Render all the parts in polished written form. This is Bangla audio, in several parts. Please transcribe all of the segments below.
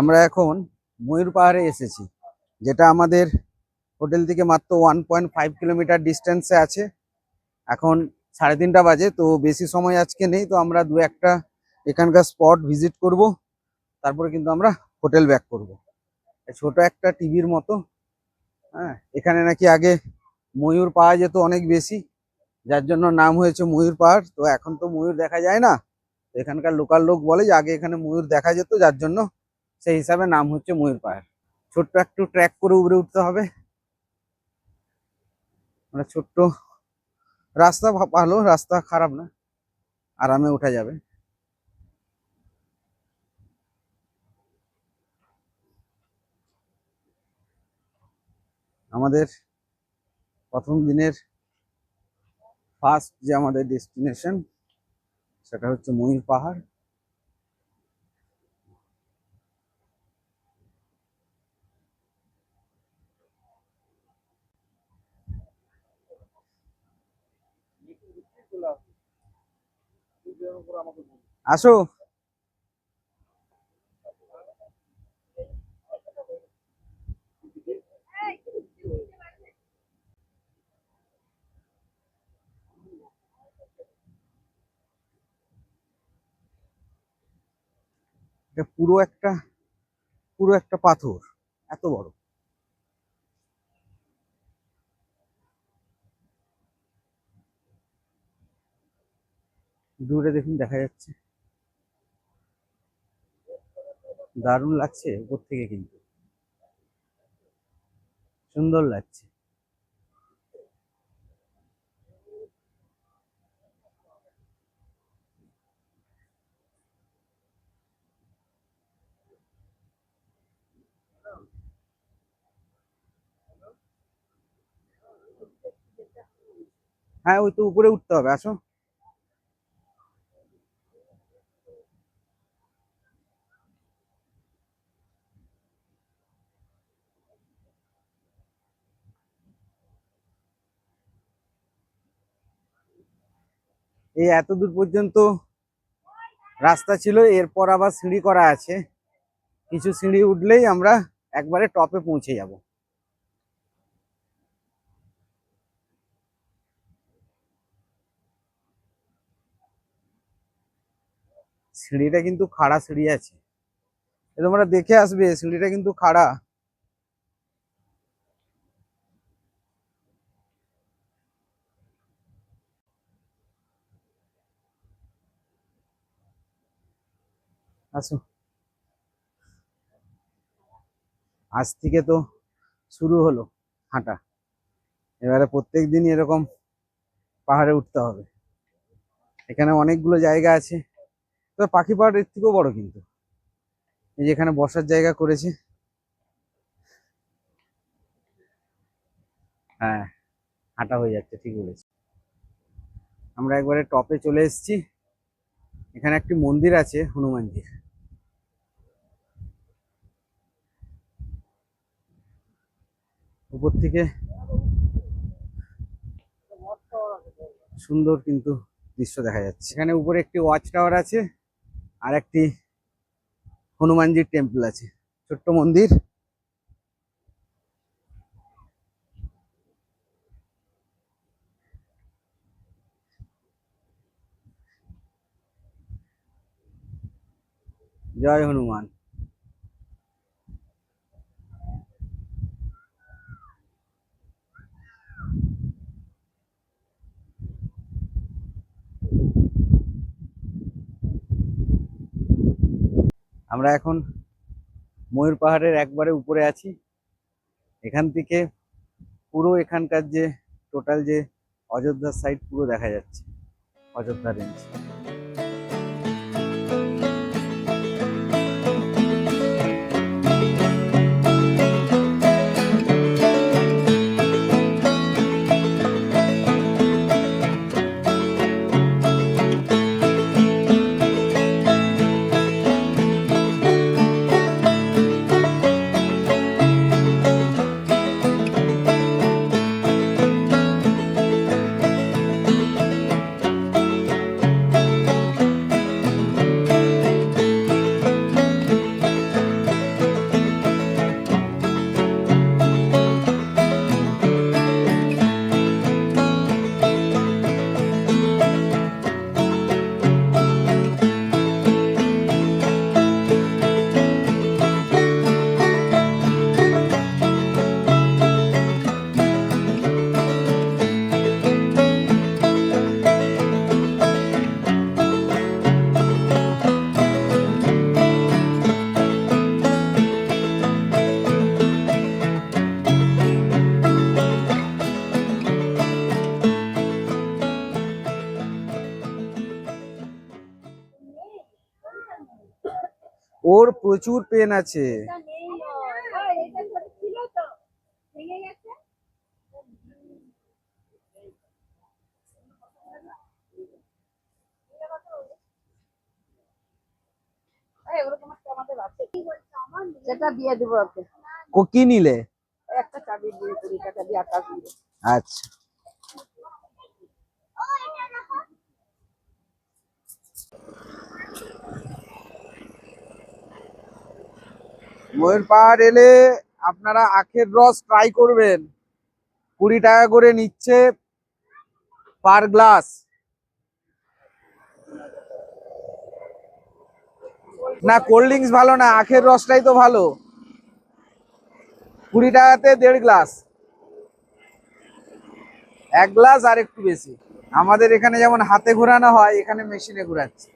আমরা এখন ময়ূর পাহাড়ে এসেছি, যেটা আমাদের হোটেল থেকে মাত্র 1.5 কিলোমিটার ডিস্টেন্সে আছে। এখন 3:30 বাজে, তো বেশি সময় আজকে নেই, তো আমরা দু একটা এখানকার স্পট ভিজিট করব, তারপরে কিন্তু আমরা হোটেল ব্যাক করব। ছোট একটা টিভির মতো, হ্যাঁ, এখানে নাকি আগে ময়ূর পাওয়া যেত অনেক বেশি, যার জন্য নাম হয়েছে ময়ূর পাহাড়। তো এখন তো ময়ূর দেখা যায় না, এখানকার লোকাল লোক বলে যে আগে এখানে ময়ূর দেখা যেত, যার জন্য সেই হিসাবে নাম হচ্ছে ময়ূর পাহাড়। ছোট্ট একটু ট্র্যাক করে উপরে উঠতে হবে, মানে ছোট্ট রাস্তা, ভালো রাস্তা, খারাপ না, আরামে উঠা যাবে। আমাদের প্রথম দিনের ফার্স্ট যে আমাদের ডেস্টিনেশন, সেটা হচ্ছে ময়ূর পাহাড়। আসো। এটা পুরো একটা পাথর, এত বড়। দূরে দেখুন দেখা যাচ্ছে, দারুণ লাগছে উপর থেকে, কিন্তু সুন্দর লাগছে। হ্যাঁ, ওই তো উপরে উঠতে হবে, আসো। এই এত দূর পর্যন্ত রাস্তা ছিল, এরপর আবার সিঁড়ি করা আছে, কিছু সিঁড়ি উঠলেই আমরা একবারে টপে পৌঁছে যাব। সিঁড়িটা কিন্তু খাড়া সিঁড়ি আছে, তোমরা দেখে আসবে, সিঁড়িটা কিন্তু খাড়া। আসো, আজ থেকে তো শুরু হলো হাঁটা, এবারে প্রত্যেক দিনই এরকম পাহাড়ে উঠতে হবে। এখানে অনেকগুলো জায়গা আছে, তবে পাখি পাহাড়ের থেকেও বড় কিন্তু। এই যে এখানে বসার জায়গা করেছে। হ্যাঁ, হাঁটা হয়ে যাচ্ছে, ঠিক বলেছি। আমরা একবারে টপে চলে এসেছি। এখানে একটি মন্দির আছে, হনুমানজির। উপর থেকে সুন্দর কিন্তু দৃশ্য দেখা যাচ্ছে। এখানে উপরে একটি ওয়াচ টাওয়ার আছে, আর একটি হনুমানজির টেম্পল আছে, ছোট্ট মন্দির। জয় হনুমান। আমরা এখন ময়ূর পাহাড়ের একবারে উপরে আছি। এখান থেকে পুরো এখানকার যে টোটাল যে অযোধ্যার সাইড পুরো দেখা যাচ্ছে, অযোধ্যা রেঞ্জ। ওর প্রচুর পেন আছে। সেটা দিয়ে দেবো ওকে। কি নিলে? একটা চাবি দিয়ে 20 টাকা দিয়ে আকাশ দিয়ে। আচ্ছা, ময়ূর পাহাড় এলে আপনারা আখের রস ট্রাই করবেন। 20 টাকা করে নিচ্ছে পার গ্লাস। না, কোল্ড ড্রিঙ্কস ভালো না, আখের রসটাই তো ভালো। 20 টাকাতে 1.5 গ্লাস, 1 গ্লাস আর একটু বেশি। আমাদের এখানে যেমন হাতে ঘোরানো হয়, এখানে মেশিনে ঘোরাচ্ছে।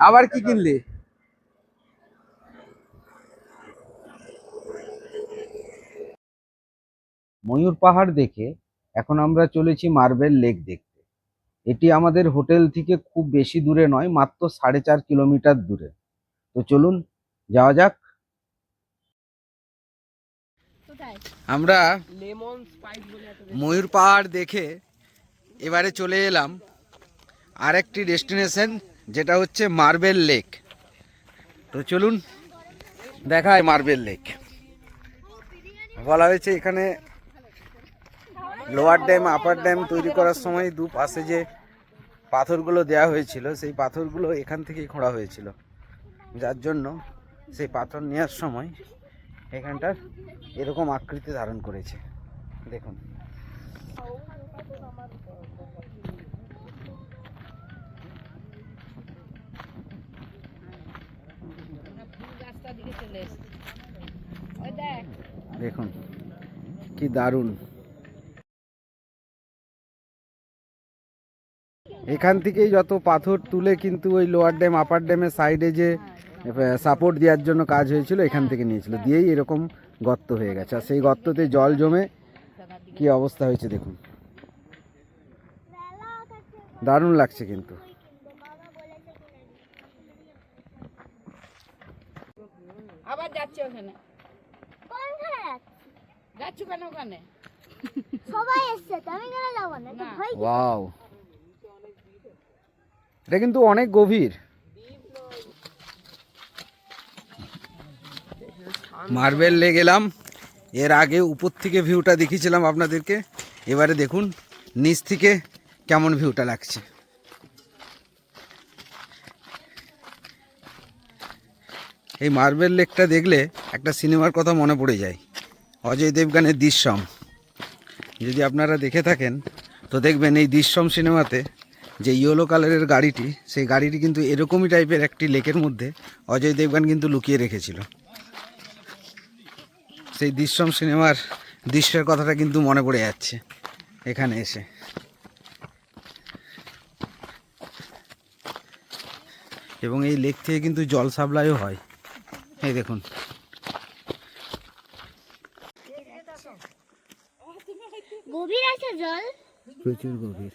আবার কি কিনলি? ময়ূর পাহাড় দেখে এখন আমরা চলেছি মার্বেল লেক দেখতে। এটি আমাদের হোটেল থেকে খুব বেশি দূরে নয়, মাত্র 4.5 কিলোমিটার দূরে। তো চলুন যাওয়া যাক। আমরা ময়ূর পাহাড় দেখে এবারে চলে এলাম আরেকটি ডেস্টিনেশন, যেটা হচ্ছে মার্বেল লেক। তো চলুন দেখায় মার্বেল লেক। বলা হয়েছে এখানে লোয়ার ড্যাম আপার ড্যাম তৈরি করার সময় দুপাশে যে পাথরগুলো দেওয়া হয়েছিল, সেই পাথরগুলো এখান থেকেই খোঁড়া হয়েছিল, যার জন্য সেই পাথর নেওয়ার সময় এখানটার এরকম আকৃতি ধারণ করেছে। দেখুন, দেখুন কি দারুণ। এখান থেকেই যত পাথর তুলে কিন্তু ওই লোয়ার ড্যাম আপার ড্যামের সাইডে যে সাপোর্ট দেওয়ার জন্য কাজ হয়েছিল, এখান থেকে নিয়েছিল, দিয়েই এরকম গর্ত হয়ে গেছে। আর সেই গর্ততে জল জমে কি অবস্থা হয়েছে দেখুন, দারুণ লাগছে কিন্তু। আবার যাচ্ছে ওখানে। যাচ্ছ কেন ওখানে? সবাই এসছে, আমি কেন যাবো না? তো ভয় কি? ওয়াও, এটা কিন্তু অনেক গভীর। মার্বেল লেক গেলাম, এর আগে উপর থেকে ভিউটা দেখিয়েছিলাম আপনাদেরকে। এবারে দেখুন নিচ থেকে কেমন ভিউটা লাগছে। এই মার্বেল লেকটা দেখলে একটা সিনেমার কথা মনে পড়ে যায়, অজয় দেবগানের দৃশ্যম। যদি আপনারা দেখে থাকেন তো দেখবেন এই দৃশ্যম সিনেমাতে যে ইয়েলো কালারের গাড়িটি, সেই গাড়িটি কিন্তু এরকমই টাইপের একটি লেকের মধ্যে অজয় দেবগান কিন্তু লুকিয়ে রেখেছিল। সেই দৃশ্যম সিনেমার দৃশ্যের কথাটা কিন্তু মনে পড়ে যাচ্ছে এখানে এসে। এবং এই লেক থেকে কিন্তু জল সাপ্লাইও হয়, এই দেখুন। গভীর আছে জল, প্রচুর গভীর।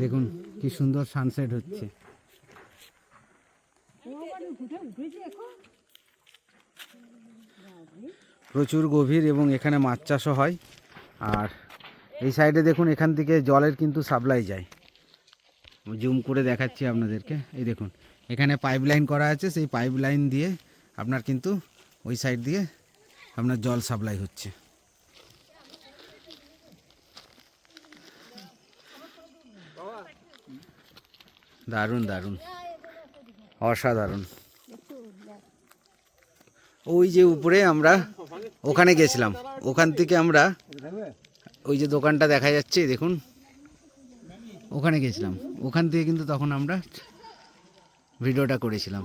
দেখুন কি সুন্দর সানসেট হচ্ছে। প্রচুর গভীর এবং এখানে মাছ চাষও হয়। আর এই সাইডে দেখুন, এখান থেকে জলের কিন্তু সাপ্লাই যায়। জুম করে দেখাচ্ছি আপনাদেরকে, এই দেখুন এখানে পাইপ লাইন করা আছে, সেই পাইপ লাইন দিয়ে আপনার কিন্তু ওই সাইড দিয়ে আপনার জল সাপ্লাই হচ্ছে। দারুণ দারুণ, অসাধারণ। ওই যে উপরে আমরা ওখানে গেছিলাম, ওখান থেকে আমরা ওই যে দোকানটা দেখা যাচ্ছে দেখুন, ওখানে গেছিলাম, ওখান থেকে কিন্তু তখন আমরা ভিডিওটা করেছিলাম।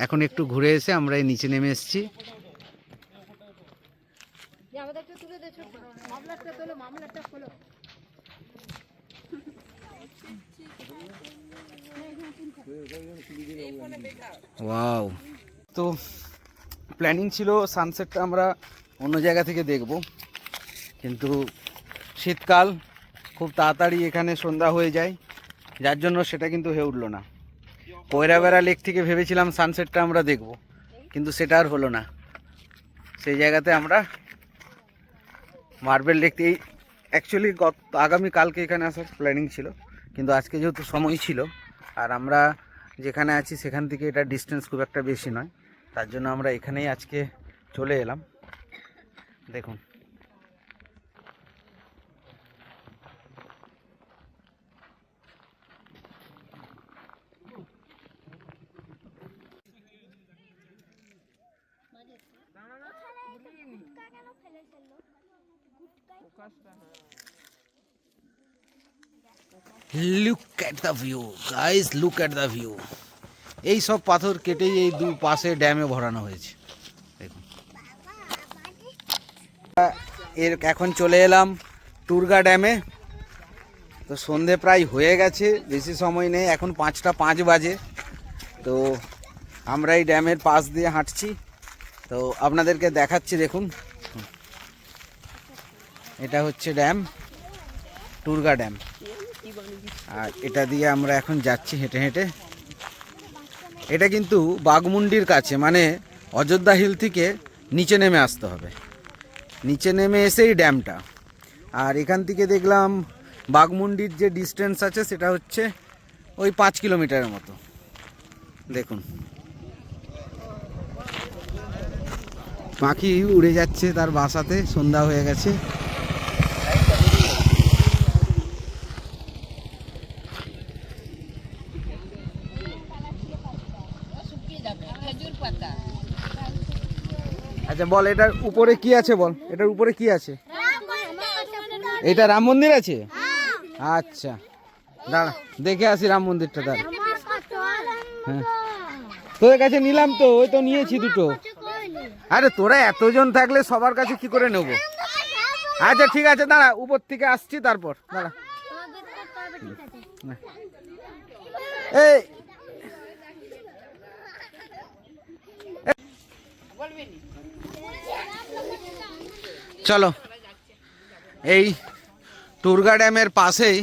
এখন একটু ঘুরে এসে আমরা এই নিচে নেমে এসেছি। ওয়াও, তো প্ল্যানিং ছিল সানসেটটা আমরা অন্য জায়গা থেকে দেখব, কিন্তু শীতকাল খুব তাড়াতাড়ি এখানে সন্ধ্যা হয়ে যায়, যার জন্য সেটা কিন্তু হয়ে উঠলো না। পয়রাবেড়া লেক থেকে ভেবেছিলাম সানসেটটা আমরা দেখব, কিন্তু সেটা আর হলো না। সেই জায়গাতে আমরা মার্বেল লেকতেই অ্যাকচুয়ালি আগামীকালকে এখানে আসার প্ল্যানিং ছিল, কিন্তু আজকে যেহেতু সময় ছিল আর আমরা যেখানে আছি সেখান থেকে এটা ডিস্টেন্স খুব একটা বেশি নয়, তার জন্য আমরা এখানেই আজকে চলে এলাম। দেখুন look at the view guys, look at the view. এই সব পাথর কেটেই এই দু পাশে ড্যামে ভরানো হয়েছে। দেখুন এখন চলে এলাম টুরগা ড্যামে। তো সন্ধে প্রায় হয়ে গেছে, বেশি সময় নেই, এখন 5টা 5 বাজে। তো আমরা এই ড্যামের পাশ দিয়ে হাঁটছি, তো আপনাদেরকে দেখাচ্ছি। দেখুন এটা হচ্ছে ড্যাম, টুরগা ড্যাম, আর এটা দিয়ে আমরা এখন যাচ্ছি হেঁটে হেঁটে। এটা কিন্তু বাঘমুন্ডির কাছে, মানে অযোধ্যা হিল থেকে নিচে নেমে আসতে হবে, নিচে নেমে এসেই ড্যামটা। আর এখান থেকে দেখলাম বাঘমুন্ডির যে ডিস্টেন্স আছে সেটা হচ্ছে ওই 5 কিলোমিটারের মতো। দেখুন পাখি উড়ে যাচ্ছে তার বাসাতে, সন্ধ্যা হয়ে গেছে। আচ্ছা বল, এটার উপরে কি আছে বল, এটার উপরে কি আছে? এটা রাম মন্দির আছে? আচ্ছা দাঁড়া দেখে আসি রাম মন্দিরটা। দাঁড়া, হ্যাঁ তোদের কাছে নিলাম তো, ওই তো নিয়েছি দুটো। আরে তোরা এতজন থাকলে সবার কাছে কি করে নেব? আচ্ছা ঠিক আছে দাঁড়া, উপর থেকে আসছি তারপর। দাঁড়া এই চলো, এই টুরগা ড্যামের পাশেই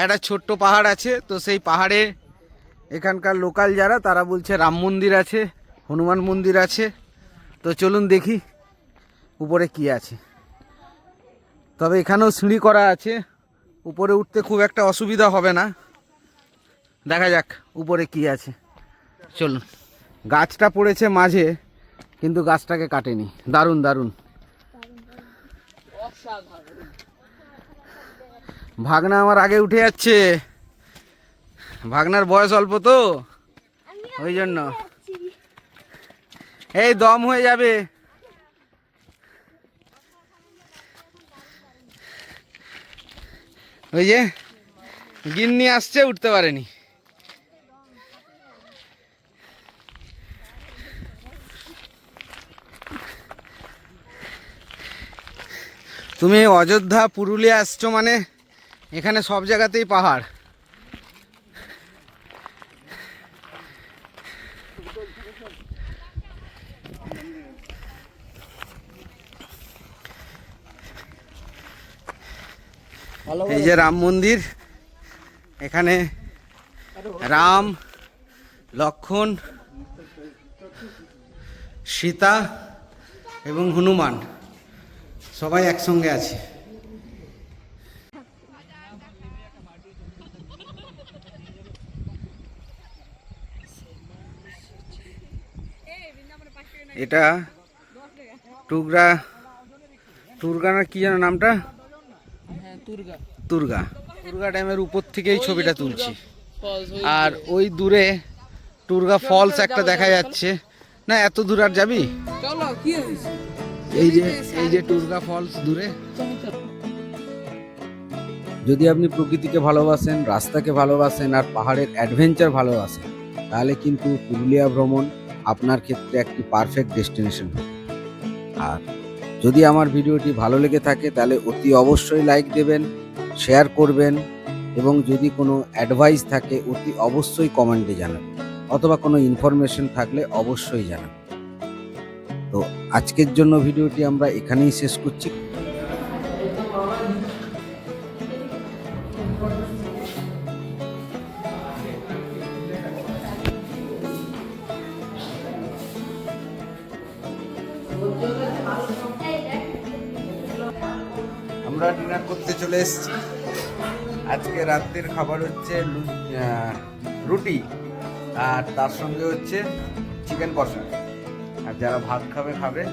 একটা ছোট্ট পাহাড় আছে। তো সেই পাহাড়ে এখানকার লোকাল যারা, তারা বলছে রাম মন্দির আছে, হনুমান মন্দির আছে। তো চলুন দেখি উপরে কি আছে। তবে এখানেও সিঁড়ি করা আছে, উপরে উঠতে খুব একটা অসুবিধা হবে না। দেখা যাক উপরে কি আছে, চলুন। গাছটা পড়েছে মাঝে, কিন্তু গাছটাকে কাটেনি। দারুণ দারুণ। ভাগনা আমার আগে উঠে যাচ্ছে, ভাগনার বয়স অল্প তো ওই জন্য। এই দম হয়ে যাবে। ওই যে গিন্নি আসছে, উঠতে পারেনি। তুমি অযোধ্যা পুরুলিয়া আসছো মানে এখানে সব জায়গাতেই পাহাড়। এই যে রাম মন্দির, এখানে রাম, লক্ষ্মণ, সীতা এবং হনুমান সবাই একসঙ্গে আছে। এটা টুরগা না কি যেন নামটা? টুরগা ড্যামের উপর থেকেই ছবিটা তুলছি। আর ওই দূরে টুরগা ফলস একটা দেখা যাচ্ছে। না এত দূর আর যাবি? এই যে টুরগা ফলস দূরে। যদি আপনি প্রকৃতিকে ভালোবাসেন, রাস্তাকে ভালোবাসেন আর পাহাড়ের অ্যাডভেঞ্চার ভালোবাসেন, তাহলে কিন্তু পুরুলিয়া ভ্রমণ আপনার ক্ষেত্রে একটি পারফেক্ট ডেস্টিনেশন হবে। আর যদি আমার ভিডিওটি ভালো লেগে থাকে তাহলে অতি অবশ্যই লাইক দেবেন, শেয়ার করবেন, এবং যদি কোনো অ্যাডভাইস থাকে অতি অবশ্যই কমেন্টে জানাবেন, অথবা কোনো ইনফরমেশন থাকলে অবশ্যই জানাবেন। তো আজকের জন্য ভিডিওটি আমরা এখানেই শেষ করছি। আমরা ডিনার করতে চলে এসেছি। আজকে রাতের খাবার হচ্ছে রুটি আর তার সঙ্গে হচ্ছে চিকেন কষা। আর যারা ভাত খাবে খাবে।